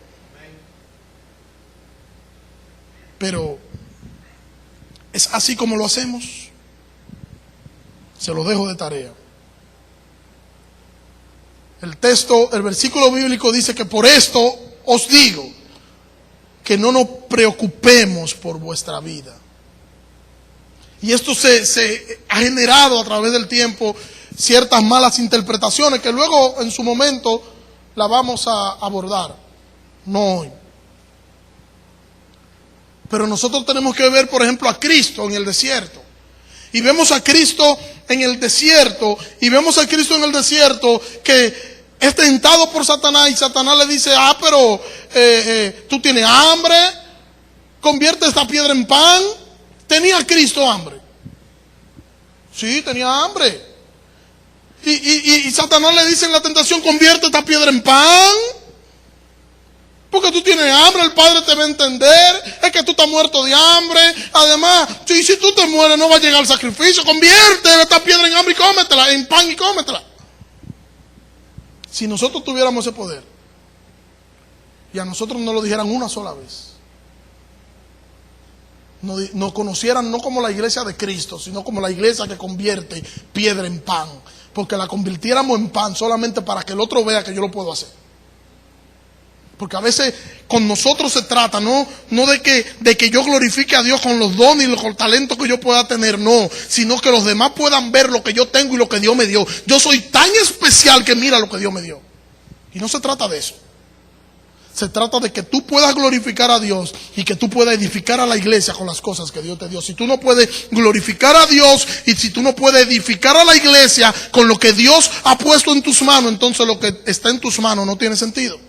Pero es así como lo hacemos. Se lo dejo de tarea. El versículo bíblico dice que por esto os digo que no nos preocupemos por vuestra vida. Y esto se ha generado a través del tiempo ciertas malas interpretaciones que luego en su momento la vamos a abordar, no hoy. Pero nosotros tenemos que ver, por ejemplo, a Cristo en el desierto. Y vemos a Cristo en el desierto, que es tentado por Satanás, y Satanás le dice, pero tú tienes hambre, convierte esta piedra en pan. ¿Tenía Cristo hambre? Sí, tenía hambre. Y Satanás le dice en la tentación, convierte esta piedra en pan. Porque tú tienes hambre, el Padre te va a entender. Es que tú estás muerto de hambre. Además, si tú te mueres no va a llegar el sacrificio. Convierte esta piedra en hambre y cómetela, en pan y cómetela. Si nosotros tuviéramos ese poder y a nosotros nos lo dijeran una sola vez, nos conocieran no como la iglesia de Cristo, sino como la iglesia que convierte piedra en pan, porque la convirtiéramos en pan solamente para que el otro vea que yo lo puedo hacer. Porque a veces con nosotros se trata no de que yo glorifique a Dios con los dones y los talentos que yo pueda tener, no, sino que los demás puedan ver lo que yo tengo y lo que Dios me dio. Yo soy tan especial que mira lo que Dios me dio. Y no se trata de eso. Se trata de que tú puedas glorificar a Dios y que tú puedas edificar a la iglesia con las cosas que Dios te dio. Si tú no puedes glorificar a Dios y si tú no puedes edificar a la iglesia con lo que Dios ha puesto en tus manos, entonces lo que está en tus manos no tiene sentido.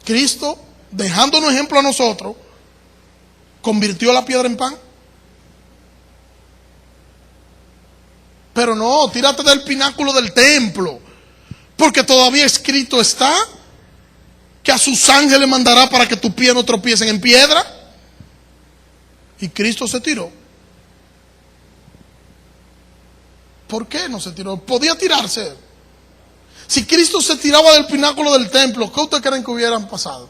Cristo, dejándonos ejemplo a nosotros, ¿Convirtió la piedra en pan? Pero no, tírate del pináculo del templo, porque todavía escrito está que a sus ángeles mandará para que tus pies no tropiecen en piedra. Y Cristo se tiró. ¿Por qué no se tiró? Podía tirarse. Si Cristo se tiraba del pináculo del templo, ¿qué ustedes creen que hubieran pasado?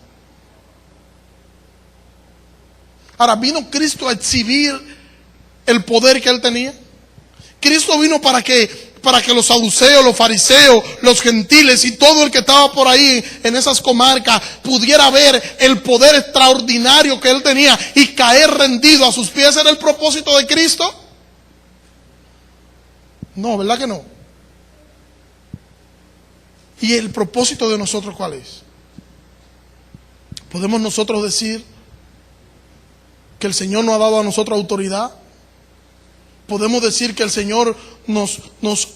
Ahora, ¿vino Cristo a exhibir el poder que él tenía? Cristo vino para que los saduceos, los fariseos, los gentiles y todo el que estaba por ahí en esas comarcas pudiera ver el poder extraordinario que él tenía y caer rendido a sus pies. ¿Era el propósito de Cristo? No, ¿verdad que no? ¿Y el propósito de nosotros cuál es? ¿Podemos nosotros decir que el Señor nos ha dado a nosotros autoridad? ¿Podemos decir que el Señor nos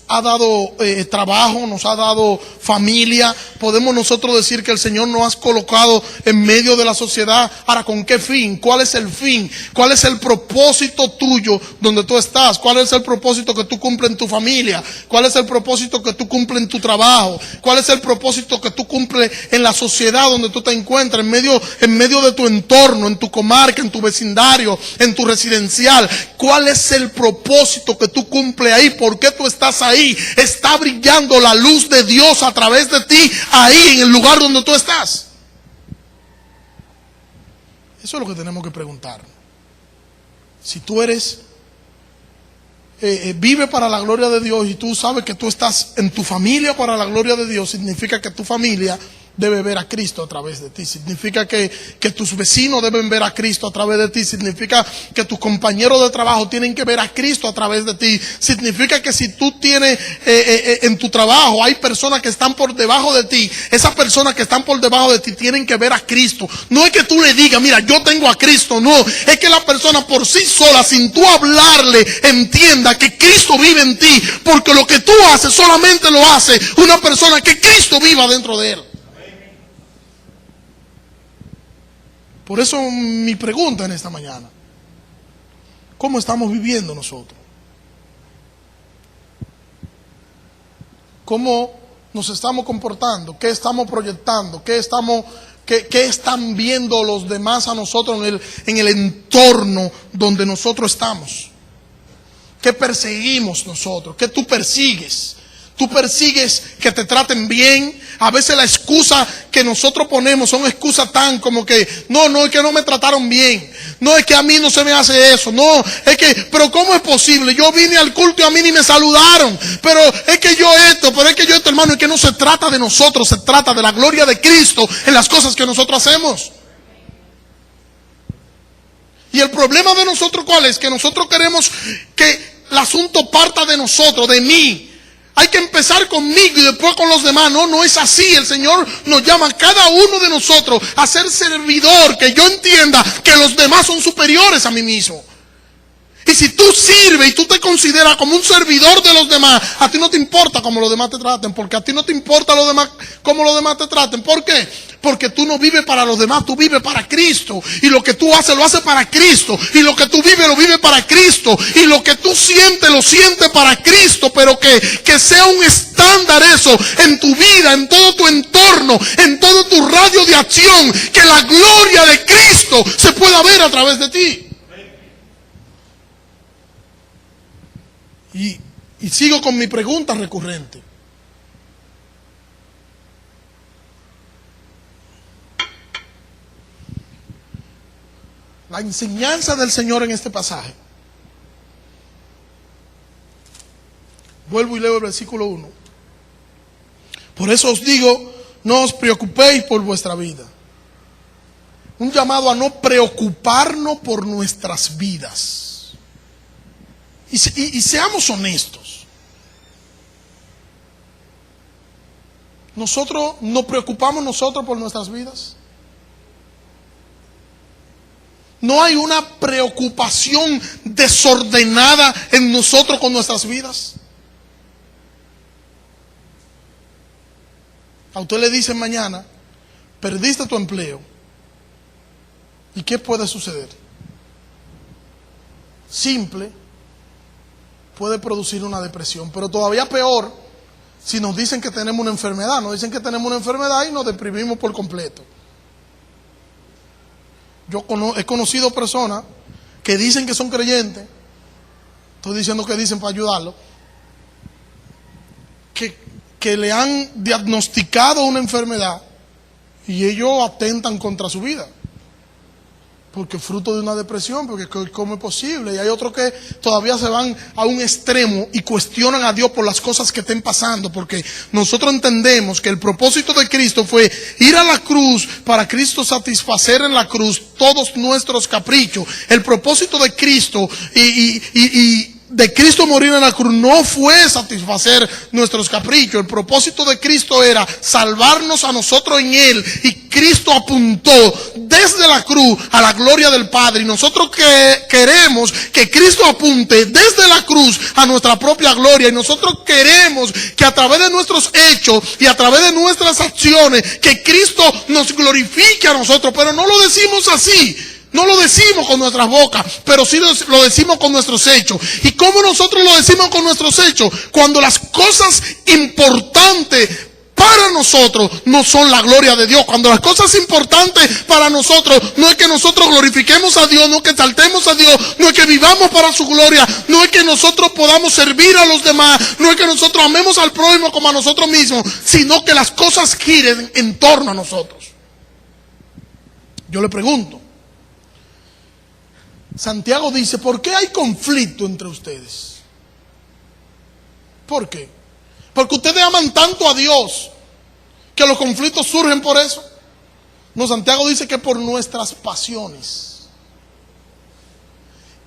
ha dado trabajo, nos ha dado familia? ¿Podemos nosotros decir que el Señor nos ha colocado en medio de la sociedad? Ahora, ¿con qué fin? ¿Cuál es el fin? ¿Cuál es el propósito tuyo donde tú estás? ¿Cuál es el propósito que tú cumples en tu familia? ¿Cuál es el propósito que tú cumples en tu trabajo? ¿Cuál es el propósito que tú cumples en la sociedad donde tú te encuentras? En medio de tu entorno, en tu comarca, en tu vecindario, en tu residencial. ¿Cuál es el propósito que tú cumples ahí? ¿Por qué tú estás ahí? Está brillando la luz de Dios a través de ti ahí en el lugar donde tú estás. Eso es lo que tenemos que preguntar. Si tú eres vive para la gloria de Dios y tú sabes que tú estás en tu familia para la gloria de Dios, significa que tu familia debe ver a Cristo a través de ti. Significa que tus vecinos deben ver a Cristo a través de ti. Significa que tus compañeros de trabajo tienen que ver a Cristo a través de ti. Significa que si tú tienes en tu trabajo hay personas que están por debajo de ti, esas personas que están por debajo de ti tienen que ver a Cristo. No es que tú le digas, mira, yo tengo a Cristo. No, es que la persona por sí sola, sin tú hablarle, entienda que Cristo vive en ti, porque lo que tú haces solamente lo hace una persona que Cristo viva dentro de él. Por eso mi pregunta en esta mañana: ¿cómo estamos viviendo nosotros? ¿Cómo nos estamos comportando? ¿Qué estamos proyectando? ¿Qué están viendo los demás a nosotros en el entorno donde nosotros estamos? ¿Qué perseguimos nosotros? ¿Qué tú persigues? Tú persigues que te traten bien. A veces la excusa que nosotros ponemos son excusas tan como que no, es que no me trataron bien. No, es que a mí no se me hace eso. No, es que, pero ¿cómo es posible? Yo vine al culto y a mí ni me saludaron. Pero es que yo esto, hermano, es que no se trata de nosotros, se trata de la gloria de Cristo en las cosas que nosotros hacemos. Y el problema de nosotros, ¿cuál es? Que nosotros queremos que el asunto parta de nosotros, de mí. Hay que empezar conmigo y después con los demás. No es así. El Señor nos llama a cada uno de nosotros a ser servidor, que yo entienda que los demás son superiores a mí mismo. Y si tú sirves y tú te consideras como un servidor de los demás, a ti no te importa cómo los demás te traten, porque a ti no te importa cómo los demás te traten. ¿Por qué? Porque tú no vives para los demás, tú vives para Cristo. Y lo que tú haces, lo haces para Cristo. Y lo que tú vives, lo vives para Cristo. Y lo que tú sientes, lo sientes para Cristo. Pero que sea un estándar eso en tu vida, en todo tu entorno, en todo tu radio de acción. Que la gloria de Cristo se pueda ver a través de ti. Y sigo con mi pregunta recurrente. La enseñanza del Señor en este pasaje. Vuelvo y leo el versículo 1. Por eso os digo, no os preocupéis por vuestra vida. Un llamado a no preocuparnos por nuestras vidas. Y seamos honestos. ¿Nosotros nos preocupamos nosotros por nuestras vidas? ¿No hay una preocupación desordenada en nosotros con nuestras vidas? A usted le dicen mañana, perdiste tu empleo. ¿Y qué puede suceder? simple puede producir una depresión. Pero todavía peor si nos dicen que tenemos una enfermedad. Nos dicen que tenemos una enfermedad y nos deprimimos por completo. Yo he conocido personas que dicen que son creyentes, estoy diciendo que dicen para ayudarlo, que le han diagnosticado una enfermedad y ellos atentan contra su vida. Porque fruto de una depresión, porque ¿cómo es posible? Y hay otros que todavía se van a un extremo y cuestionan a Dios por las cosas que estén pasando, porque nosotros entendemos que el propósito de Cristo fue ir a la cruz para Cristo satisfacer en la cruz todos nuestros caprichos. El propósito de Cristo de Cristo morir en la cruz no fue satisfacer nuestros caprichos. El propósito de Cristo era salvarnos a nosotros en Él, y Cristo apuntó desde la cruz a la gloria del Padre, y nosotros queremos que Cristo apunte desde la cruz a nuestra propia gloria, y nosotros queremos que a través de nuestros hechos y a través de nuestras acciones que Cristo nos glorifique a nosotros. Pero no lo decimos así. No lo decimos con nuestras bocas, pero sí lo decimos con nuestros hechos. ¿Y cómo nosotros lo decimos con nuestros hechos? Cuando las cosas importantes para nosotros no son la gloria de Dios. Cuando las cosas importantes para nosotros no es que nosotros glorifiquemos a Dios, no es que exaltemos a Dios, no es que vivamos para su gloria, no es que nosotros podamos servir a los demás, no es que nosotros amemos al prójimo como a nosotros mismos, sino que las cosas giren en torno a nosotros. Yo le pregunto, Santiago dice, ¿por qué hay conflicto entre ustedes? ¿Por qué? Porque ustedes aman tanto a Dios que los conflictos surgen por eso. No, Santiago dice que por nuestras pasiones.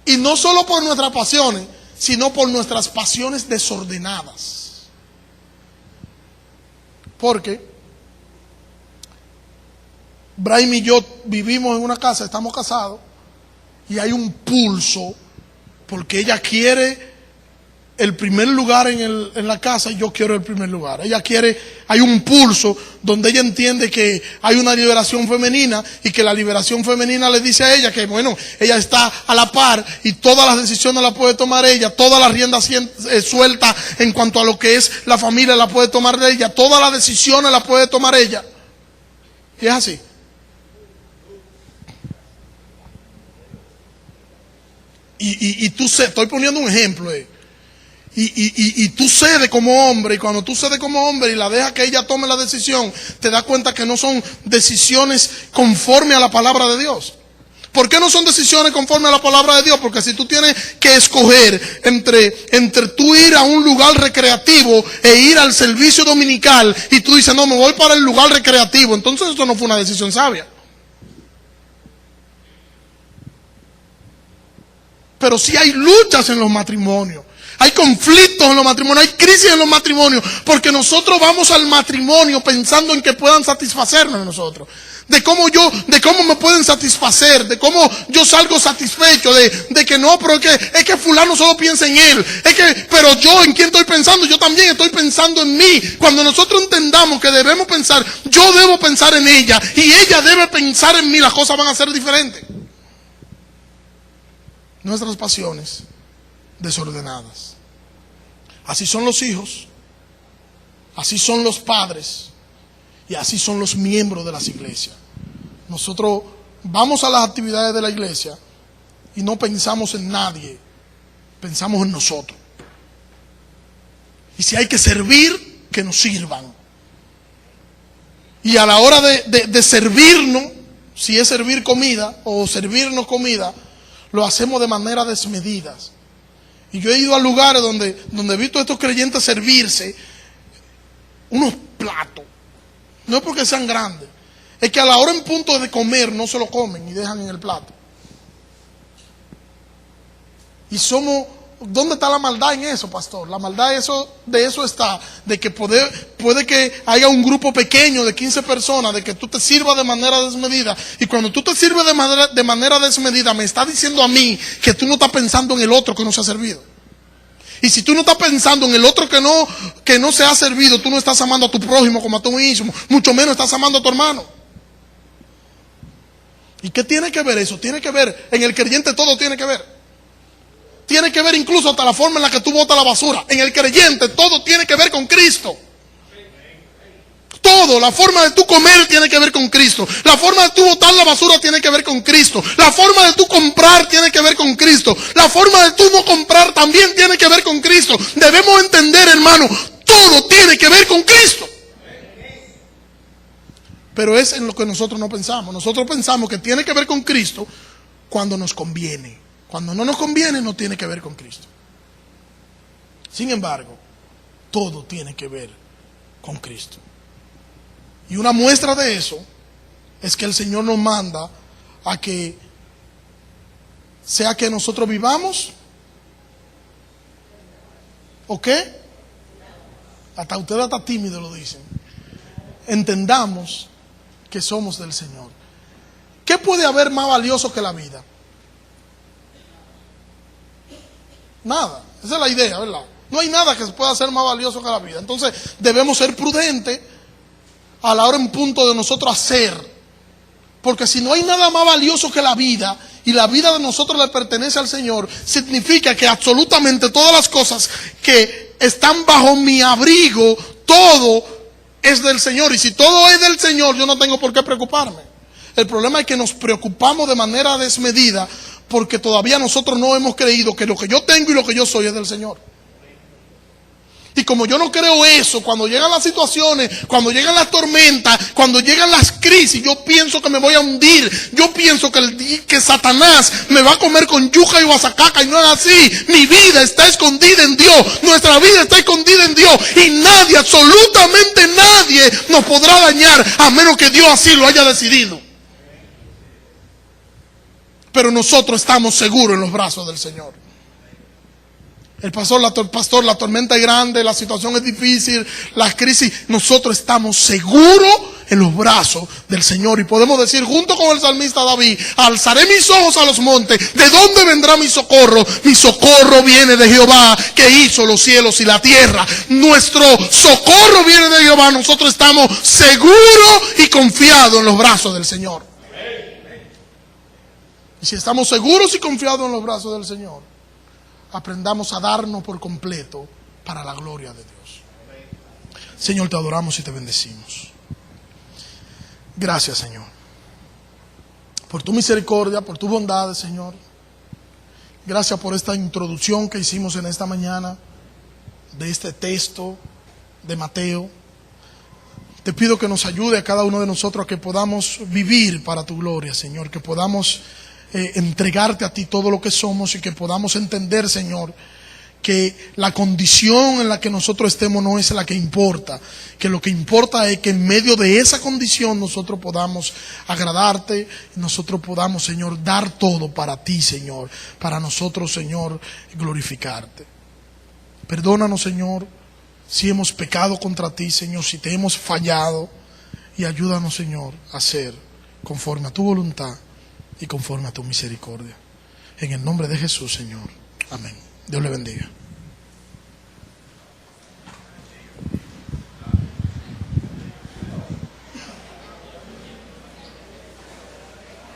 Y no solo por nuestras pasiones, sino por nuestras pasiones desordenadas. Porque Brahim y yo vivimos en una casa, estamos casados, y hay un pulso, porque ella quiere el primer lugar en la casa y yo quiero el primer lugar. Ella quiere, hay un pulso donde ella entiende que hay una liberación femenina, y que la liberación femenina le dice a ella que bueno, ella está a la par y todas las decisiones las puede tomar ella, todas las riendas sueltas en cuanto a lo que es la familia la puede tomar de ella, todas las decisiones las puede tomar ella. Y es así. Y tú estoy poniendo un ejemplo, y tú cedes como hombre, y cuando tú cedes como hombre y la dejas que ella tome la decisión, te das cuenta que no son decisiones conforme a la palabra de Dios. ¿Por qué no son decisiones conforme a la palabra de Dios? Porque si tú tienes que escoger entre tú ir a un lugar recreativo e ir al servicio dominical, y tú dices, no, me voy para el lugar recreativo, entonces esto no fue una decisión sabia. Pero sí hay luchas en los matrimonios, hay conflictos en los matrimonios, hay crisis en los matrimonios, porque nosotros vamos al matrimonio pensando en que puedan satisfacernos nosotros, de cómo me pueden satisfacer, de cómo yo salgo satisfecho, de que no, pero es que fulano solo piensa en él, pero yo en quién estoy pensando, yo también estoy pensando en mí. Cuando nosotros entendamos que debemos pensar, yo debo pensar en ella y ella debe pensar en mí, las cosas van a ser diferentes. Nuestras pasiones desordenadas. Así son los hijos, así son los padres, y así son los miembros de las iglesias. Nosotros vamos a las actividades de la iglesia y no pensamos en nadie, pensamos en nosotros. Y si hay que servir, que nos sirvan. Y a la hora de servirnos, si es servir comida o servirnos comida, lo hacemos de manera desmedida. Y yo he ido a lugares donde he visto a estos creyentes servirse unos platos. No es porque sean grandes, es que a la hora en punto de comer no se lo comen y dejan en el plato. Y ¿dónde está la maldad en eso, pastor? La maldad de eso está, de que puede que haya un grupo pequeño de 15 personas, de que tú te sirvas de manera desmedida. Y cuando tú te sirves de manera desmedida, me está diciendo a mí que tú no estás pensando en el otro que no se ha servido. Y si tú no estás pensando en el otro que no se ha servido, tú no estás amando a tu prójimo como a tú mismo, mucho menos estás amando a tu hermano. ¿Y qué tiene que ver eso? Tiene que ver, en el creyente todo tiene que ver. tiene que ver incluso hasta la forma en la que tú botas la basura. En el creyente todo tiene que ver con Cristo. Todo, la forma de tú comer tiene que ver con Cristo. La forma de tú botar la basura tiene que ver con Cristo. La forma de tú comprar tiene que ver con Cristo. La forma de tú no comprar también tiene que ver con Cristo. Debemos entender, hermano, todo tiene que ver con Cristo. Pero es en lo que nosotros no pensamos. Nosotros pensamos que tiene que ver con Cristo cuando nos conviene. Cuando no nos conviene, no tiene que ver con Cristo. Sin embargo, todo tiene que ver con Cristo. Y una muestra de eso es que el Señor nos manda a que sea que nosotros vivamos o qué, hasta ustedes hasta tímidos lo dicen, entendamos que somos del Señor. ¿Qué puede haber más valioso que la vida? Nada, esa es la idea, ¿verdad? No hay nada que se pueda hacer más valioso que la vida. Entonces debemos ser prudentes a la hora en punto de nosotros hacer, porque si no hay nada más valioso que la vida y la vida de nosotros le pertenece al Señor, significa que absolutamente todas las cosas que están bajo mi abrigo, todo es del Señor. Y si todo es del Señor, yo no tengo por qué preocuparme. El problema es que nos preocupamos de manera desmedida porque todavía nosotros no hemos creído que lo que yo tengo y lo que yo soy es del Señor. Y como yo no creo eso, cuando llegan las situaciones, cuando llegan las tormentas, cuando llegan las crisis, yo pienso que me voy a hundir. Yo pienso que Satanás me va a comer con yuca y guasacaca, y no es así. Mi vida está escondida en Dios. Nuestra vida está escondida en Dios. Y nadie, absolutamente nadie, nos podrá dañar a menos que Dios así lo haya decidido. Pero nosotros estamos seguros en los brazos del Señor. El pastor, la tormenta es grande, la situación es difícil, las crisis. Nosotros estamos seguros en los brazos del Señor. Y podemos decir junto con el salmista David: alzaré mis ojos a los montes. ¿De dónde vendrá mi socorro? Mi socorro viene de Jehová, que hizo los cielos y la tierra. Nuestro socorro viene de Jehová. Nosotros estamos seguros y confiados en los brazos del Señor. Y si estamos seguros y confiados en los brazos del Señor, aprendamos a darnos por completo para la gloria de Dios. Señor, te adoramos y te bendecimos. Gracias, Señor, por tu misericordia, por tu bondad, Señor. Gracias por esta introducción que hicimos en esta mañana de este texto de Mateo. Te pido que nos ayude a cada uno de nosotros a que podamos vivir para tu gloria, Señor, que podamos entregarte a ti todo lo que somos y que podamos entender, Señor, que la condición en la que nosotros estemos no es la que importa, que lo que importa es que en medio de esa condición nosotros podamos agradarte, nosotros podamos, Señor, dar todo para ti, Señor, para nosotros, Señor, glorificarte. Perdónanos, Señor, si hemos pecado contra ti, Señor, si te hemos fallado, y ayúdanos, Señor, a hacer conforme a tu voluntad y conforme a tu misericordia. En el nombre de Jesús, Señor. Amén. Dios le bendiga.